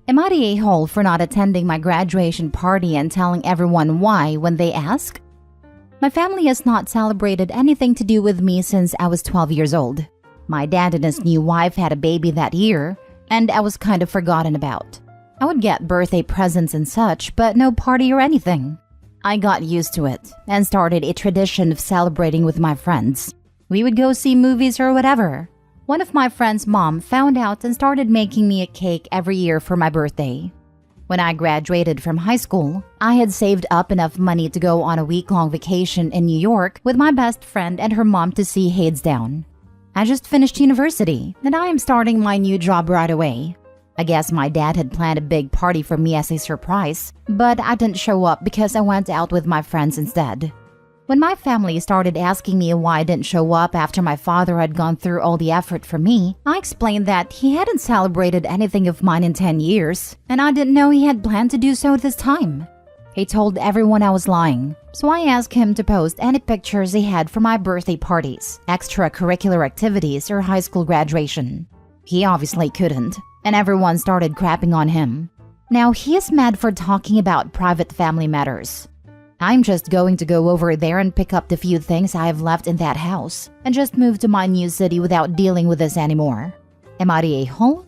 Am I the a-hole for not attending my graduation party and telling everyone why when they ask? My family has not celebrated anything to do with me since I was 12 years old. My dad and his new wife had a baby that year, and I was kind of forgotten about. I would get birthday presents and such, but no party or anything. I got used to it and started a tradition of celebrating with my friends. We would go see movies or whatever. One of my friend's mom found out and started making me a cake every year for my birthday. When I graduated from high school, I had saved up enough money to go on a week-long vacation in New York with my best friend and her mom to see Hadestown. I just finished university, and I am starting my new job right away. I guess my dad had planned a big party for me as a surprise, but I didn't show up because I went out with my friends instead. When my family started asking me why I didn't show up after my father had gone through all the effort for me, I explained that he hadn't celebrated anything of mine in 10 years, and I didn't know he had planned to do so this time. He told everyone I was lying, so I asked him to post any pictures he had for my birthday parties, extracurricular activities, or high school graduation. He obviously couldn't, and everyone started crapping on him. Now he is mad for talking about private family matters. I'm just going to go over there and pick up the few things I have left in that house and just move to my new city without dealing with this anymore. Am I the a-hole?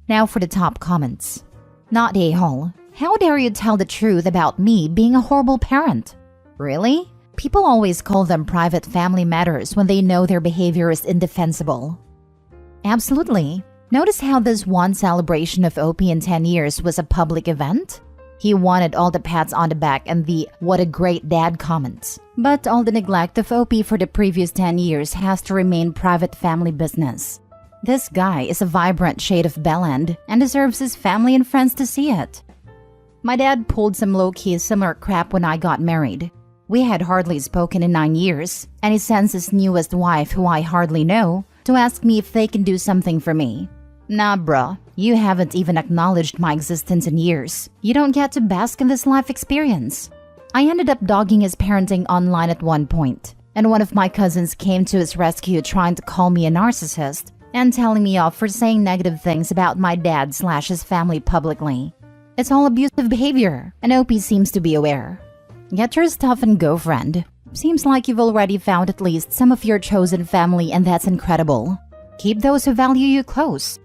Now for the top comments. Not a-hole. How dare you tell the truth about me being a horrible parent? Really? People always call them private family matters when they know their behavior is indefensible. Absolutely. Notice how this one celebration of OP in 10 years was a public event? He wanted all the pats on the back and the "what a great dad" comments. But all the neglect of OP for the previous 10 years has to remain private family business. This guy is a vibrant shade of bellend and deserves his family and friends to see it. My dad pulled some low-key similar crap when I got married. We had hardly spoken in 9 years, and he sends his newest wife, who I hardly know, to ask me if they can do something for me. Nah, bruh. You haven't even acknowledged my existence in years. You don't get to bask in this life experience. I ended up dogging his parenting online at one point, and one of my cousins came to his rescue trying to call me a narcissist and telling me off for saying negative things about my dad/his family publicly. It's all abusive behavior, and OP seems to be aware. Get your stuff and go, friend. Seems like you've already found at least some of your chosen family, and that's incredible. Keep those who value you close.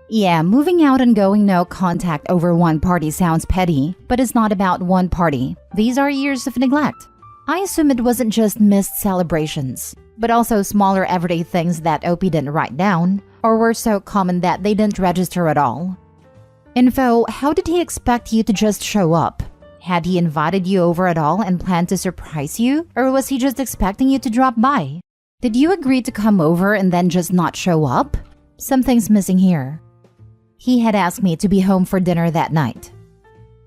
Yeah, moving out and going no contact over one party sounds petty, but it's not about one party. These are years of neglect. I assume it wasn't just missed celebrations, but also smaller everyday things that OP didn't write down, or were so common that they didn't register at all. Info, how did he expect you to just show up? Had he invited you over at all and planned to surprise you, or was he just expecting you to drop by? Did you agree to come over and then just not show up? Something's missing here. He had asked me to be home for dinner that night.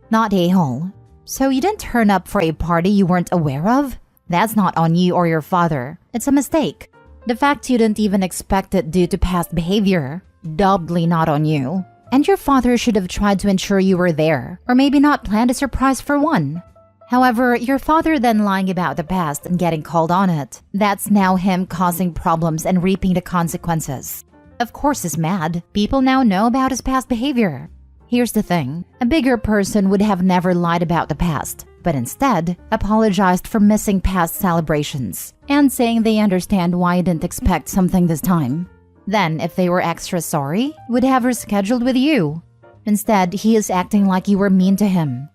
Not a-hole. So you didn't turn up for a party you weren't aware of? That's not on you or your father. It's a mistake. The fact you didn't even expect it due to past behavior, doubly not on you. And your father should have tried to ensure you were there, or maybe not planned a surprise for one. However, your father then lying about the past and getting called on it, that's now him causing problems and reaping the consequences. Of course he's mad. People now know about his past behavior. Here's the thing. A bigger person would have never lied about the past, but instead apologized for missing past celebrations and saying they understand why he didn't expect something this time. Then, if they were extra sorry, would have rescheduled with you. Instead, he is acting like you were mean to him.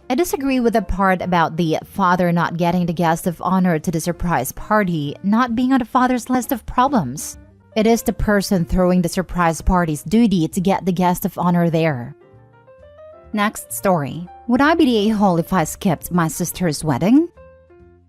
I disagree with the part about the father not getting the guest of honor to the surprise party not being on the father's list of problems. It is the person throwing the surprise party's duty to get the guest of honor there. Next story. Would I be the a-hole if I skipped my sister's wedding?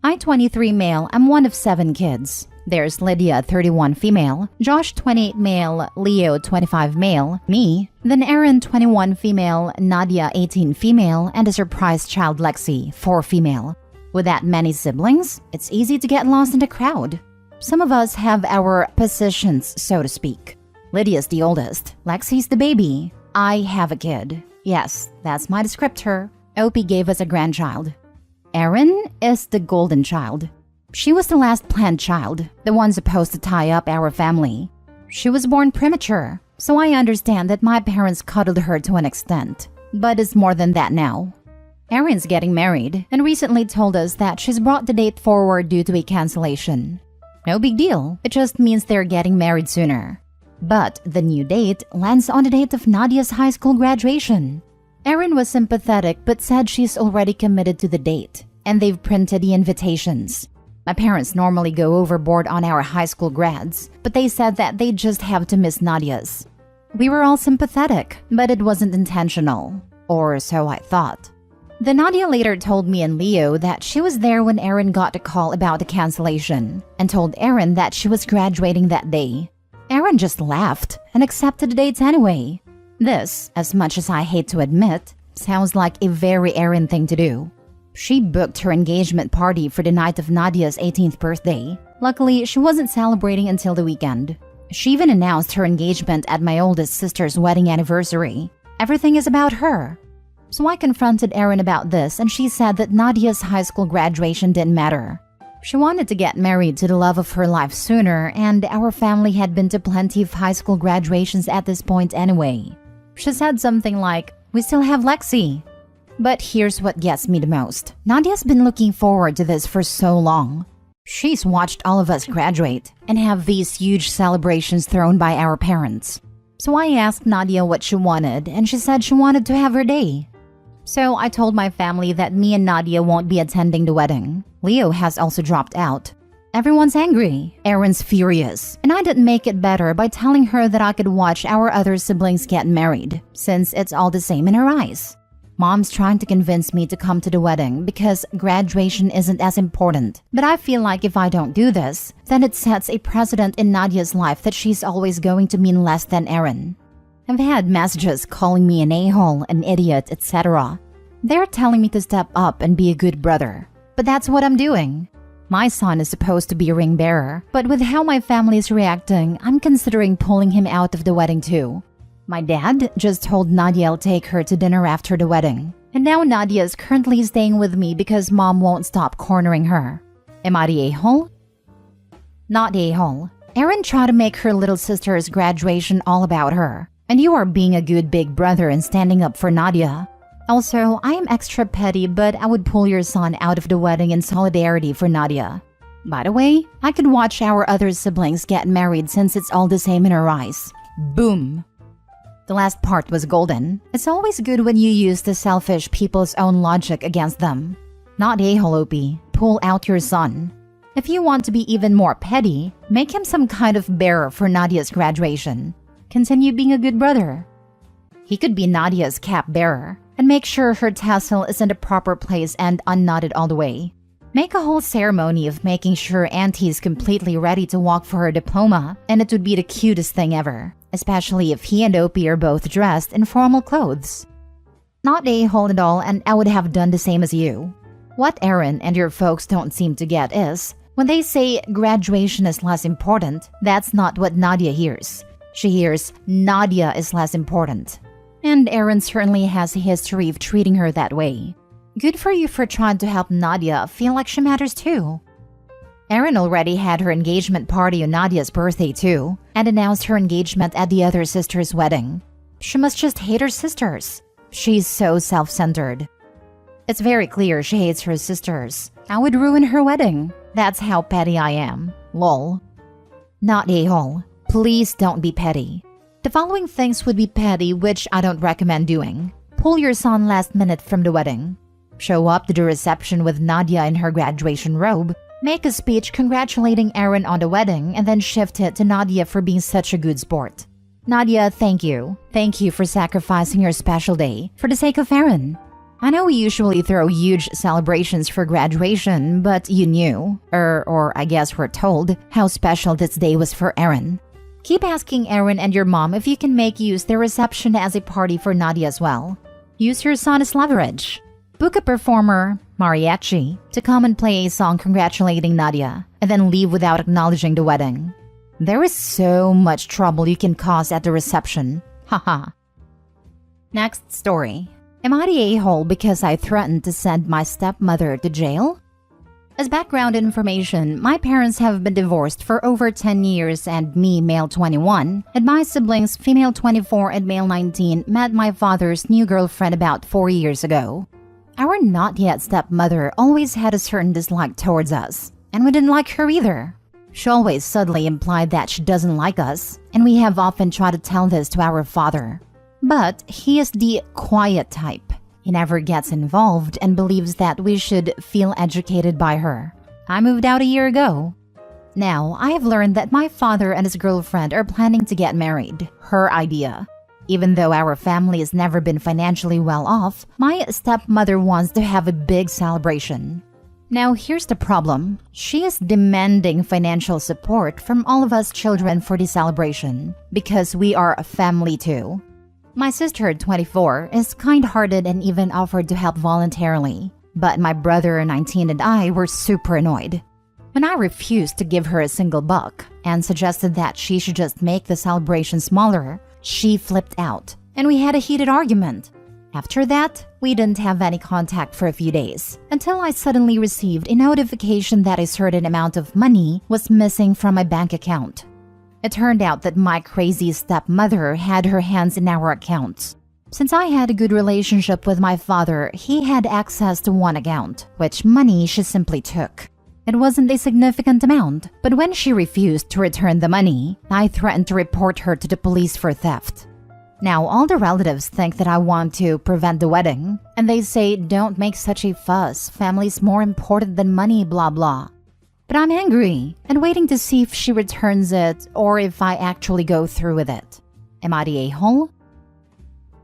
I, 23 male, am one of 7 kids. There's Lydia, 31 female, Josh, 28 male, Leo, 25 male, me, then Aaron, 21 female, Nadia, 18 female, and a surprise child Lexi, 4 female. With that many siblings, it's easy to get lost in the crowd. Some of us have our positions, so to speak. Lydia's the oldest, Lexi's the baby. I have a kid. Yes, that's my descriptor. Opie gave us a grandchild. Erin is the golden child. She was the last planned child, the one supposed to tie up our family. She was born premature, So I understand that my parents cuddled her to an extent, but it's more than that now. Erin's getting married and recently told us that she's brought the date forward due to a cancellation. No big deal, it just means they're getting married sooner. But the new date lands on the date of Nadia's high school graduation. Erin was sympathetic but said she's already committed to the date, and they've printed the invitations. My parents normally go overboard on our high school grads, but they said that they just have to miss Nadia's. We were all sympathetic, but it wasn't intentional. Or so I thought. The Nadia later told me and Leo that she was there when Erin got a call about the cancellation and told Erin that she was graduating that day. Erin just laughed and accepted the dates anyway. This, as much as I hate to admit, sounds like a very Erin thing to do. She booked her engagement party for the night of Nadia's 18th birthday. Luckily, she wasn't celebrating until the weekend. She even announced her engagement at my oldest sister's wedding anniversary. Everything is about her. So I confronted Erin about this and she said that Nadia's high school graduation didn't matter. She wanted to get married to the love of her life sooner, and our family had been to plenty of high school graduations at this point anyway. She said something like, "We still have Lexi." But here's what gets me the most. Nadia's been looking forward to this for so long. She's watched all of us graduate and have these huge celebrations thrown by our parents. So I asked Nadia what she wanted, and she said she wanted to have her day. So I told my family that me and Nadia won't be attending the wedding. Leo has also dropped out. Everyone's angry. Erin's furious. And I didn't make it better by telling her that I could watch our other siblings get married, since it's all the same in her eyes. Mom's trying to convince me to come to the wedding because graduation isn't as important. But I feel like if I don't do this, then it sets a precedent in Nadia's life that she's always going to mean less than Erin. I've had messages calling me an a-hole, an idiot, etc. They're telling me to step up and be a good brother. But that's what I'm doing. My son is supposed to be a ring bearer, but with how my family is reacting, I'm considering pulling him out of the wedding too. My dad just told Nadia I'll take her to dinner after the wedding. And now Nadia is currently staying with me because mom won't stop cornering her. Am I the a-hole? Not a-hole. Erin tried to make her little sister's graduation all about her. And you are being a good big brother and standing up for Nadia. Also, I am extra petty, but I would pull your son out of the wedding in solidarity for Nadia. By the way, I could watch our other siblings get married since it's all the same in her eyes. Boom! The last part was golden. It's always good when you use the selfish people's own logic against them. Not a-hole, Opie. Pull out your son. If you want to be even more petty, make him some kind of bearer for Nadia's graduation. Continue being a good brother. He could be Nadia's cap bearer and make sure her tassel is in the proper place and unknotted all the way. Make a whole ceremony of making sure Auntie's completely ready to walk for her diploma, and it would be the cutest thing ever, especially if he and Opie are both dressed in formal clothes. Not a-hole at all, and I would have done the same as you. What Erin and your folks don't seem to get is, when they say graduation is less important, that's not what Nadia hears. She hears Nadia is less important. And Erin certainly has a history of treating her that way. Good for you for trying to help Nadia feel like she matters too. Erin already had her engagement party on Nadia's birthday too, and announced her engagement at the other sister's wedding. She must just hate her sisters. She's so self-centered. It's very clear she hates her sisters. I would ruin her wedding. That's how petty I am. Lol. Not a-hole. Please don't be petty. The following things would be petty, which I don't recommend doing. Pull your son last minute from the wedding. Show up to the reception with Nadia in her graduation robe. Make a speech congratulating Erin on the wedding and then shift it to Nadia for being such a good sport. Nadia, thank you. Thank you for sacrificing your special day for the sake of Erin. I know we usually throw huge celebrations for graduation, but you knew, or I guess we're told, how special this day was for Erin. Keep asking Erin and your mom if you can make use their reception as a party for Nadia as well. Use your son as leverage. Book a performer, mariachi, to come and play a song congratulating Nadia, and then leave without acknowledging the wedding. There is so much trouble you can cause at the reception. Haha. Next story. Am I the a-hole because I threatened to send my stepmother to jail? As background information, my parents have been divorced for over 10 years and me, male 21, and my siblings, female 24 and male 19, met my father's new girlfriend about 4 years ago. Our not yet stepmother always had a certain dislike towards us, and we didn't like her either. She always subtly implied that she doesn't like us, and we have often tried to tell this to our father. But he is the quiet type. He never gets involved and believes that we should feel educated by her. I moved out a year ago. Now, I have learned that my father and his girlfriend are planning to get married. Her idea. Even though our family has never been financially well off, my stepmother wants to have a big celebration. Now, here's the problem. She is demanding financial support from all of us children for the celebration, because we are a family too. My sister, 24, is kind-hearted and even offered to help voluntarily. But my brother, 19, and I were super annoyed. When I refused to give her a single buck and suggested that she should just make the celebration smaller, she flipped out, and we had a heated argument. After that, we didn't have any contact for a few days, until I suddenly received a notification that a certain amount of money was missing from my bank account. It turned out that my crazy stepmother had her hands in our accounts. Since I had a good relationship with my father, he had access to one account, which money she simply took. It wasn't a significant amount, but when she refused to return the money, I threatened to report her to the police for theft. Now, all the relatives think that I want to prevent the wedding, and they say, "Don't make such a fuss, family's more important than money, blah blah." But I'm angry and waiting to see if she returns it or if I actually go through with it. Am I the a-hole?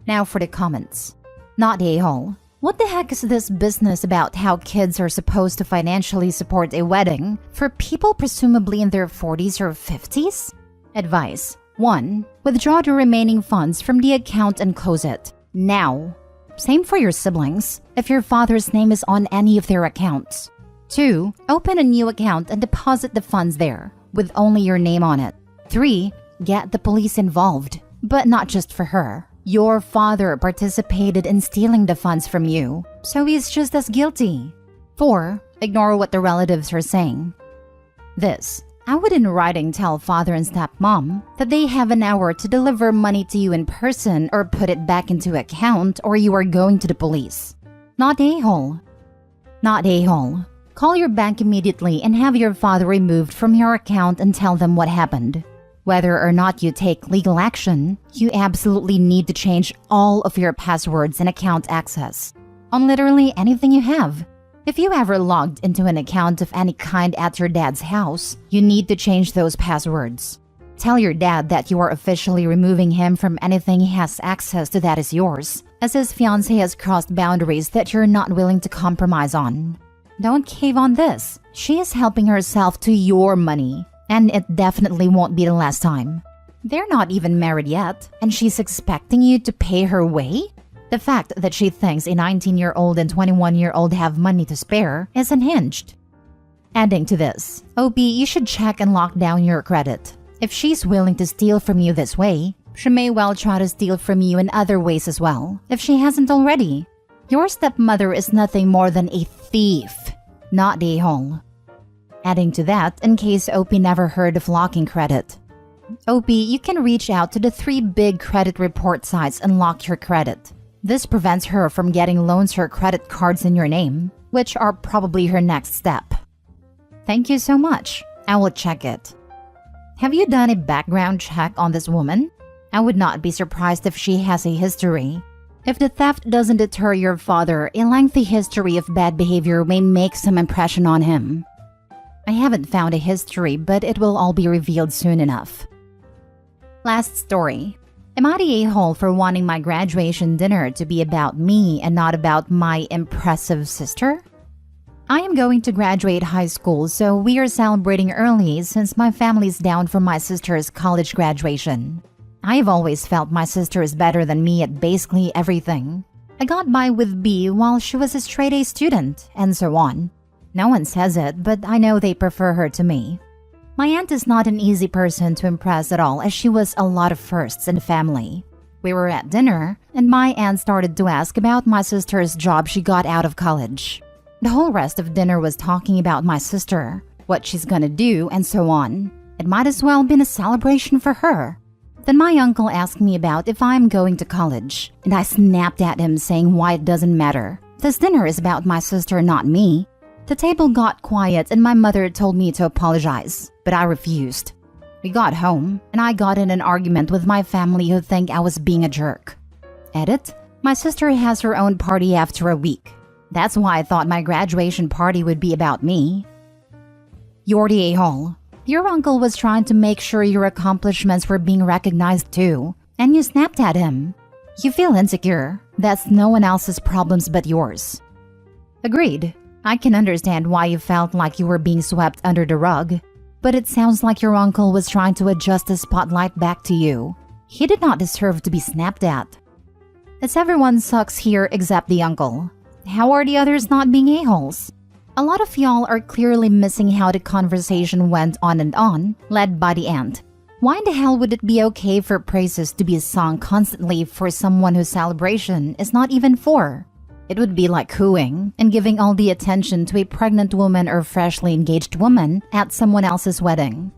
Now for the comments. Not the a-hole. What the heck is this business about how kids are supposed to financially support a wedding for people presumably in their 40s or 50s? Advice. 1. Withdraw the remaining funds from the account and close it. Now. Same for your siblings, if your father's name is on any of their accounts. 2. Open a new account and deposit the funds there, with only your name on it. 3. Get the police involved, but not just for her. Your father participated in stealing the funds from you, so he's just as guilty. 4. Ignore what the relatives are saying. This. I would in writing tell father and stepmom that they have an hour to deliver money to you in person or put it back into account or you are going to the police. Not a-hole. Not a-hole. Call your bank immediately and have your father removed from your account and tell them what happened. Whether or not you take legal action, you absolutely need to change all of your passwords and account access on literally anything you have. If you ever logged into an account of any kind at your dad's house, you need to change those passwords. Tell your dad that you are officially removing him from anything he has access to that is yours, as his fiancé has crossed boundaries that you're not willing to compromise on. Don't cave on this. She is helping herself to your money, and it definitely won't be the last time. They're not even married yet, and she's expecting you to pay her way? The fact that she thinks a 19-year-old and 21-year-old have money to spare is unhinged. Adding to this, OB, you should check and lock down your credit. If she's willing to steal from you this way, she may well try to steal from you in other ways as well, if she hasn't already. Your stepmother is nothing more than a thief, not a hole. Adding to that, in case OP never heard of locking credit. OP, you can reach out to the 3 big credit report sites and lock your credit. This prevents her from getting loans or credit cards in your name, which are probably her next step. Thank you so much. I will check it. Have you done a background check on this woman? I would not be surprised if she has a history. If the theft doesn't deter your father, a lengthy history of bad behavior may make some impression on him. I haven't found a history, but it will all be revealed soon enough. Last story. Am I the a-hole for wanting my graduation dinner to be about me and not about my impressive sister? I am going to graduate high school, so we are celebrating early since my family's down for my sister's college graduation. I have always felt my sister is better than me at basically everything. I got by with B while she was a straight A student, and so on. No one says it, but I know they prefer her to me. My aunt is not an easy person to impress at all, as she was a lot of firsts in the family. We were at dinner, and my aunt started to ask about my sister's job she got out of college. The whole rest of dinner was talking about my sister, what she's gonna do, and so on. It might as well been a celebration for her. Then my uncle asked me about if I'm going to college, and I snapped at him saying why it doesn't matter. This dinner is about my sister, not me. The table got quiet and my mother told me to apologize, but I refused. We got home, and I got in an argument with my family who think I was being a jerk. Edit: my sister has her own party after a week. That's why I thought my graduation party would be about me. You're the a-hole. Your uncle was trying to make sure your accomplishments were being recognized too, and you snapped at him. You feel insecure. That's no one else's problems but yours. Agreed. I can understand why you felt like you were being swept under the rug, but it sounds like your uncle was trying to adjust the spotlight back to you. He did not deserve to be snapped at. It's everyone sucks here except the uncle. How are the others not being a-holes? A lot of y'all are clearly missing how the conversation went on and on, led by the aunt. Why in the hell would it be okay for praises to be sung constantly for someone whose celebration is not even for? It would be like cooing and giving all the attention to a pregnant woman or freshly engaged woman at someone else's wedding.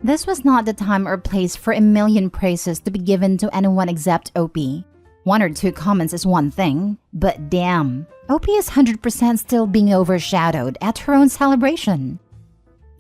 This was not the time or place for a million praises to be given to anyone except OP. 1 or 2 comments is one thing, but damn, OP is 100% still being overshadowed at her own celebration.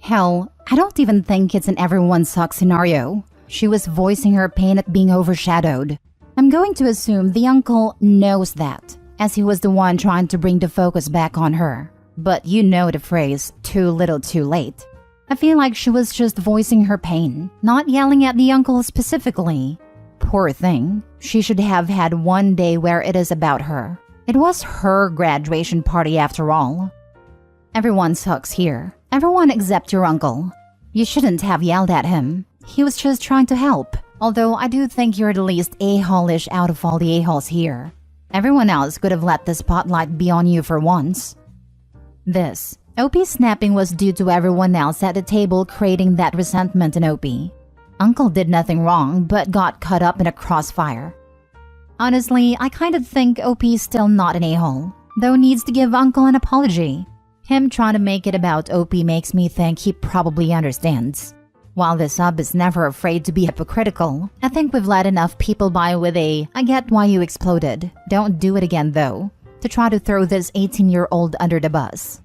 Hell, I don't even think it's an everyone sucks scenario. She was voicing her pain at being overshadowed. I'm going to assume the uncle knows that, as he was the one trying to bring the focus back on her. But you know the phrase, too little too late. I feel like she was just voicing her pain, not yelling at the uncle specifically. Poor thing. She should have had one day where it is about her. It was her graduation party after all. Everyone sucks here. Everyone except your uncle. You shouldn't have yelled at him. He was just trying to help. Although I do think you're the least a-hole-ish out of all the a-holes here. Everyone else could have let the spotlight be on you for once. This OP snapping was due to everyone else at the table creating that resentment in OP. Uncle did nothing wrong, but got caught up in a crossfire. Honestly, I kind of think OP's still not an a-hole, though needs to give Uncle an apology. Him trying to make it about OP makes me think he probably understands. While the sub is never afraid to be hypocritical, I think we've let enough people by with a "I get why you exploded, don't do it again though," to try to throw this 18-year-old under the bus.